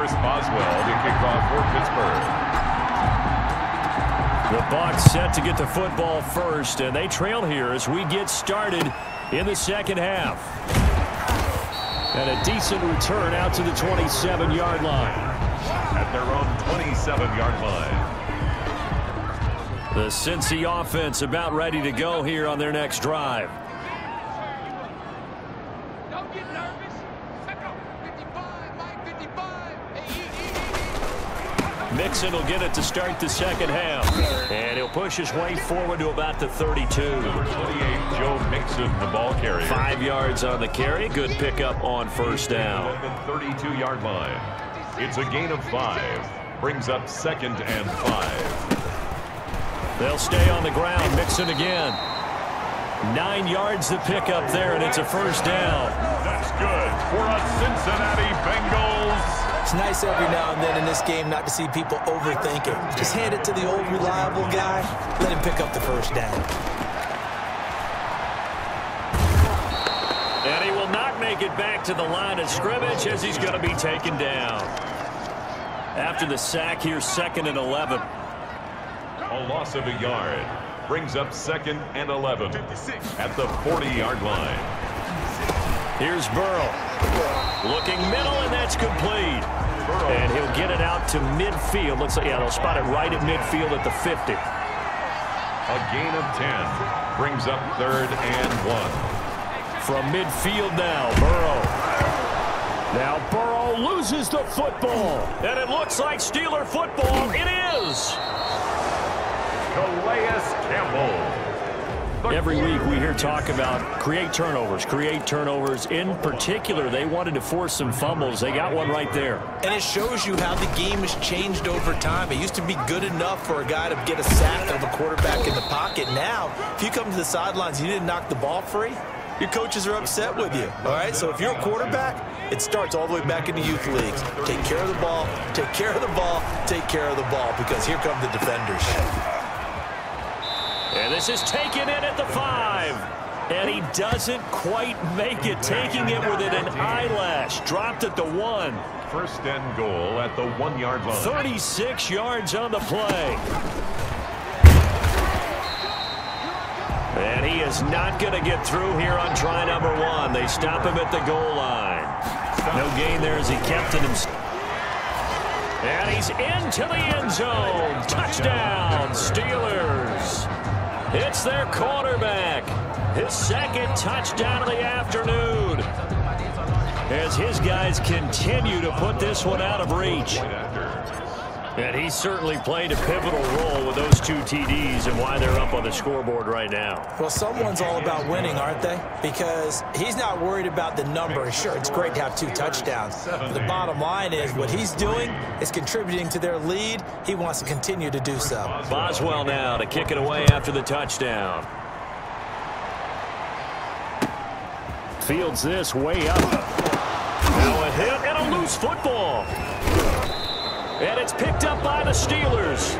Chris Boswell to kick off for Pittsburgh. The Bucs set to get the football first, and they trail here as we get started in the second half. And a decent return out to the 27-yard line. At their own 27-yard line. The Cincy offense about ready to go here on their next drive. Don't get nervous. 55, Mike, 55. Mixon will get it to start the second half. And he'll push his way forward to about the 32. Number 28, Joe Mixon, the ball carrier. 5 yards on the carry. Good pickup on first down. At the 32-yard line. It's a gain of 5. Brings up 2nd and 5. They'll stay on the ground. Mixon again. 9 yards to pick up there, and it's a first down. That's good for a Cincinnati Bengals. It's nice every now and then in this game not to see people overthink it. Just hand it to the old reliable guy. Let him pick up the first down. And he will not make it back to the line of scrimmage as he's going to be taken down. After the sack here, 2nd and 11. A loss of a yard. Brings up 2nd and 11 at the 40-yard line. Here's Burrow. Looking middle, and that's complete. And he'll get it out to midfield. Looks like, yeah, they'll spot it right at midfield at the 50. A gain of 10. Brings up 3rd and 1. From midfield now, Burrow. Now Burrow loses the football. And it looks like Steeler football. It is. Calais Campbell. Every week we hear talk about create turnovers. In particular, they wanted to force some fumbles. They got one right there. And it shows you how the game has changed over time. It used to be good enough for a guy to get a sack of a quarterback in the pocket. Now, if you come to the sidelines and you didn't knock the ball free, your coaches are upset with you. All right, so if you're a quarterback, it starts all the way back in the youth leagues. Take care of the ball, take care of the ball, take care of the ball, because here come the defenders. And this is taken in at the 5. And he doesn't quite make it, taking it within an eyelash. Dropped at the 1. 1st and goal at the 1-yard line. 36 yards on the play. And he is not going to get through here on try number 1. They stop him at the goal line. No gain there as he kept it himself. And he's into the end zone. Touchdown, Steelers. It's their quarterback. His 2nd touchdown of the afternoon. As his guys continue to put this one out of reach. And he certainly played a pivotal role with those 2 TDs and why they're up on the scoreboard right now. Well, someone's all about winning, aren't they? Because he's not worried about the number. Sure, it's great to have 2 touchdowns. But the bottom line is what he's doing is contributing to their lead. He wants to continue to do so. Boswell now to kick it away after the touchdown. Fields this way up. Now a hit and a loose football. And it's picked up by the Steelers.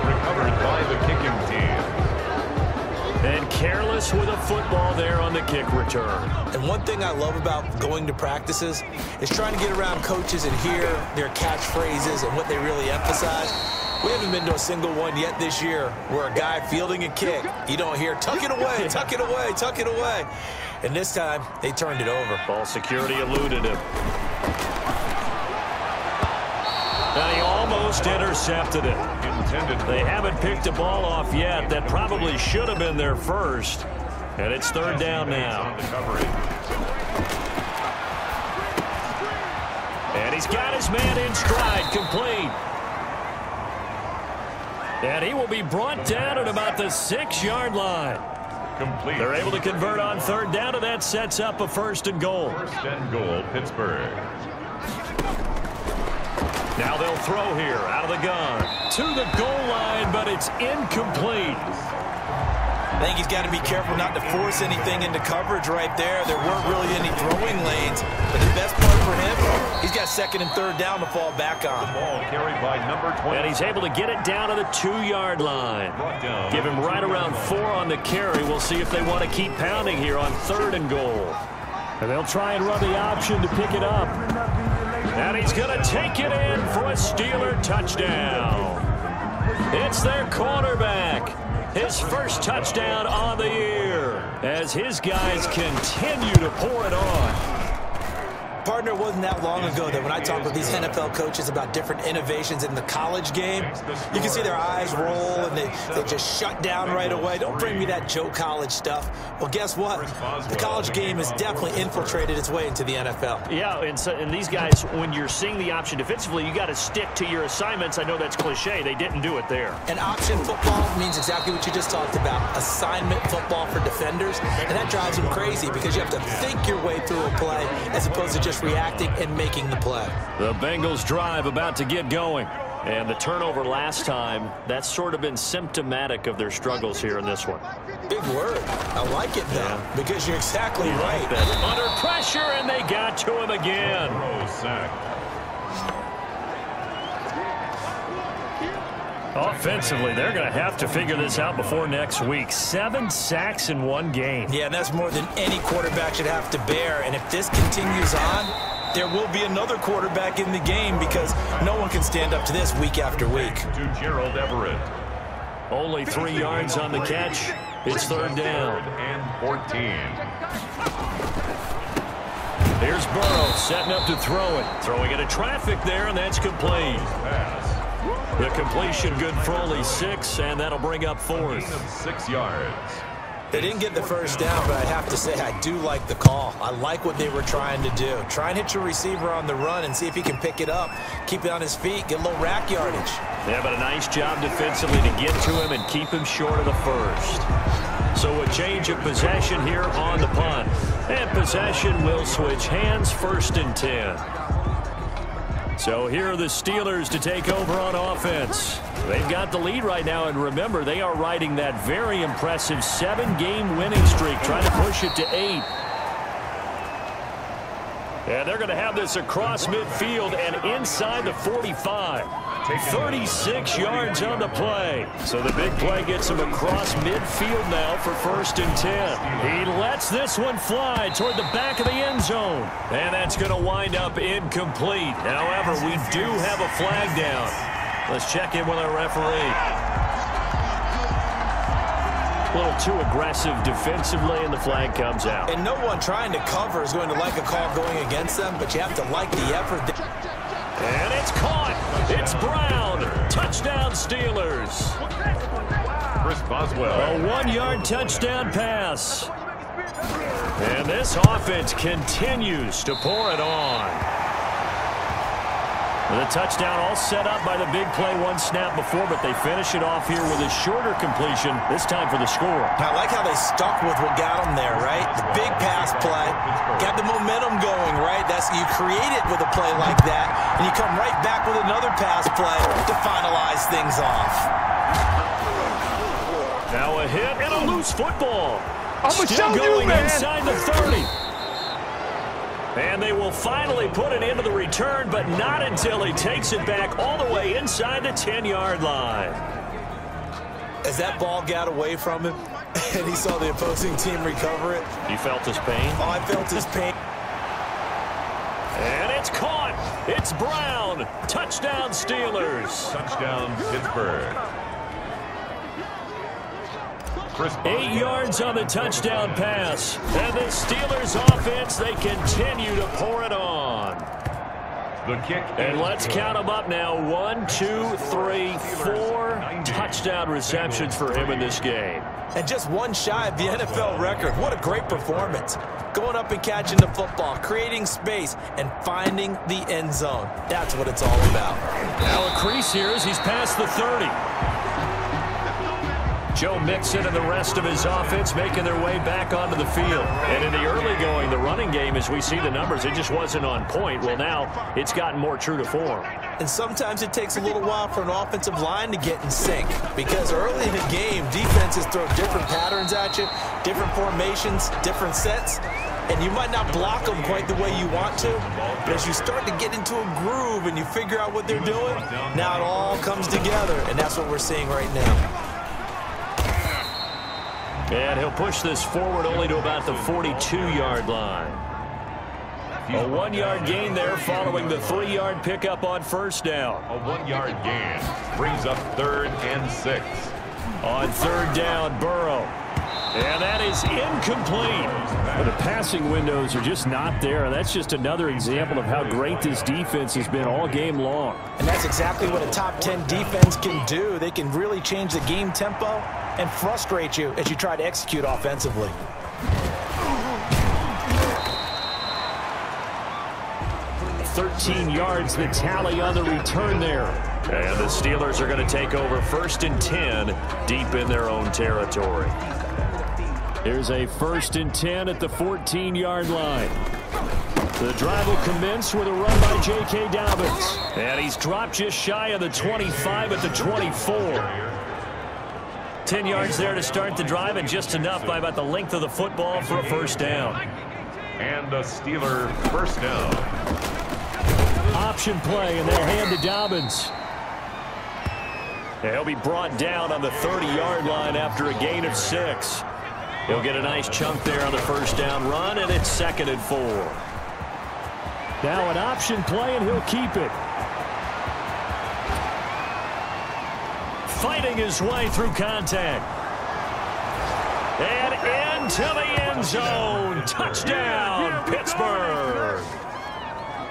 Recovered by the kicking team. And careless with a football there on the kick return. And one thing I love about going to practices is trying to get around coaches and hear their catchphrases and what they really emphasize. We haven't been to a single one yet this year where a guy fielding a kick, you don't hear, tuck it away, tuck it away, tuck it away. And this time, they turned it over. Ball security eluded him. And he almost intercepted it. They haven't picked the ball off yet. That probably should have been their first. And it's 3rd down now. And he's got his man in stride, complete. And he will be brought down at about the 6-yard line. Complete. They're able to convert on 3rd down, and that sets up a 1st and goal. 1st and goal, Pittsburgh. Now they'll throw here out of the gun to the goal line, but it's incomplete. I think he's got to be careful not to force anything into coverage right there. There weren't really any throwing lanes, but the best part for him, he's got 2nd and 3rd down to fall back on. The ball carried by number 20. And he's able to get it down to the 2-yard line. Give him right around 4 on the carry. We'll see if they want to keep pounding here on 3rd and goal. And they'll try and run the option to pick it up. And he's going to take it in for a Steeler touchdown. It's their quarterback. His first touchdown on the year as his guys continue to pour it on. Partner, it wasn't that long ago that when I talk with these NFL coaches about different innovations in the college game, you can see their eyes roll and they just shut down right away. Don't bring me that Joe College stuff. Well, guess what? The college game has definitely infiltrated its way into the NFL. Yeah, and these guys, when you're seeing the option defensively, you got to stick to your assignments. I know that's cliche. They didn't do it there. And option football means exactly what you just talked about, assignment football for defenders, and that drives them crazy because you have to think your way through a play as opposed to just reacting and making the play. The Bengals drive about to get going. And the turnover last time, that's sort of been symptomatic of their struggles here in this one. Big word. I like it, though, because you're exactly right. Under pressure, and they got to him again. Offensively, they're going to have to figure this out before next week. 7 sacks in one game. Yeah, and that's more than any quarterback should have to bear. And if this continues on, there will be another quarterback in the game because no one can stand up to this week after week. To Gerald Everett. Only 3 yards on the catch. It's third down. And 14. Here's Burrow setting up to throw it. Throwing into traffic there, and that's complete. The completion good for only 6, and that'll bring up 4th. 6 yards. They didn't get the first down, but I have to say I do like the call. I like what they were trying to do. Try and hit your receiver on the run and see if he can pick it up, keep it on his feet, get a little rack yardage. Yeah, but a nice job defensively to get to him and keep him short of the first. So a change of possession here on the punt. And possession will switch hands, 1st and 10. So here are the Steelers to take over on offense. They've got the lead right now, and remember, they are riding that very impressive 7-game winning streak, trying to push it to 8. And they're going to have this across midfield and inside the 45. 36 yards on the play. So the big play gets him across midfield now for 1st and 10. He lets this one fly toward the back of the end zone. And that's going to wind up incomplete. However, we do have a flag down. Let's check in with our referee. A little too aggressive defensively, and the flag comes out. And no one trying to cover is going to like a call going against them, but you have to like the effort. And it's caught. It's Brown. Touchdown, Steelers. Chris Boswell. A 1-yard touchdown pass. And this offense continues to pour it on. The touchdown all set up by the big play 1 snap before, but they finish it off here with a shorter completion, this time for the score. I like how they stuck with what got them there, right? The big pass play, got the momentum going, right? That's you create it with a play like that, and you come right back with another pass play to finalize things off. Now a hit and a loose football. Still going inside the 30. And they will finally put it into the return, but not until he takes it back all the way inside the 10-yard line. As that ball got away from him, and he saw the opposing team recover it. You felt his pain? Oh, I felt his pain. And it's caught. It's Brown. Touchdown, Steelers. Touchdown, Pittsburgh. 8 yards on the touchdown pass. And the Steelers offense, they continue to pour it on. The kick. And let's count them up now. 1, 2, 3, 4 touchdown receptions for him in this game. And just 1 shy of the NFL record. What a great performance. Going up and catching the football, creating space, and finding the end zone. That's what it's all about. Now a crease here as he's past the 30. Joe Mixon and the rest of his offense making their way back onto the field. And in the early going, the running game, as we see the numbers, it just wasn't on point. Well, now it's gotten more true to form. And sometimes it takes a little while for an offensive line to get in sync. Because early in the game, defenses throw different patterns at you, different formations, different sets. And you might not block them quite the way you want to. But as you start to get into a groove and you figure out what they're doing, now it all comes together. And that's what we're seeing right now. And he'll push this forward only to about the 42-yard line. A 1-yard gain there following the 3-yard pickup on first down. A 1-yard gain brings up 3rd and 6. On 3rd down, Burrow. And that is incomplete. But the passing windows are just not there. That's just another example of how great this defense has been all game long. And that's exactly what a top 10 defense can do. They can really change the game tempo and frustrate you as you try to execute offensively. $13 yards the tally on the return there. And the Steelers are going to take over 1st and 10 deep in their own territory. Here's a 1st and 10 at the 14-yard line. The drive will commence with a run by J.K. Dobbins. And he's dropped just shy of the 25 at the 24. 10 yards there to start the drive, and just enough by about the length of the football for a first down. And a Steeler first down. Option play, and they hand to Dobbins. He'll be brought down on the 30-yard line after a gain of 6. He'll get a nice chunk there on the first down run, and it's 2nd and 4. Now an option play, and he'll keep it. Fighting his way through contact. And into the end zone. Touchdown, Pittsburgh.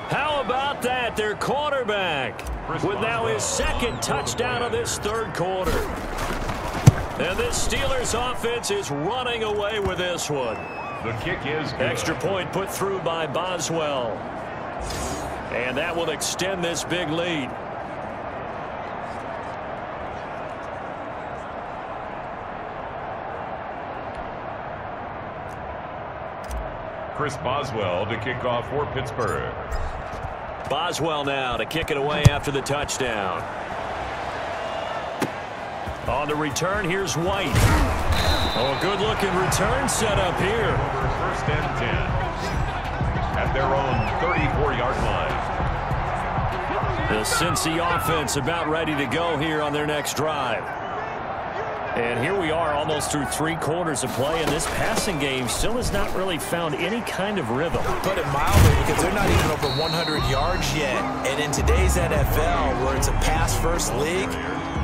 How about that? Their quarterback with now his 2nd touchdown of this 3rd quarter. And this Steelers offense is running away with this one. The kick is good. Extra point put through by Boswell. And that will extend this big lead. Chris Boswell to kick off for Pittsburgh. Boswell now to kick it away after the touchdown. On the return, here's White. Oh, a good-looking return set up here. Over 1st and 10 at their own 34-yard line. The Cincy offense about ready to go here on their next drive. And here we are almost through 3 quarters of play, and this passing game still has not really found any kind of rhythm. Put it mildly, because they're not even over 100 yards yet. And in today's NFL, where it's a pass-first league,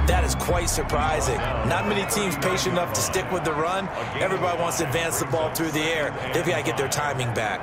that is quite surprising. Not many teams patient enough to stick with the run. Everybody wants to advance the ball through the air. They've got to get their timing back.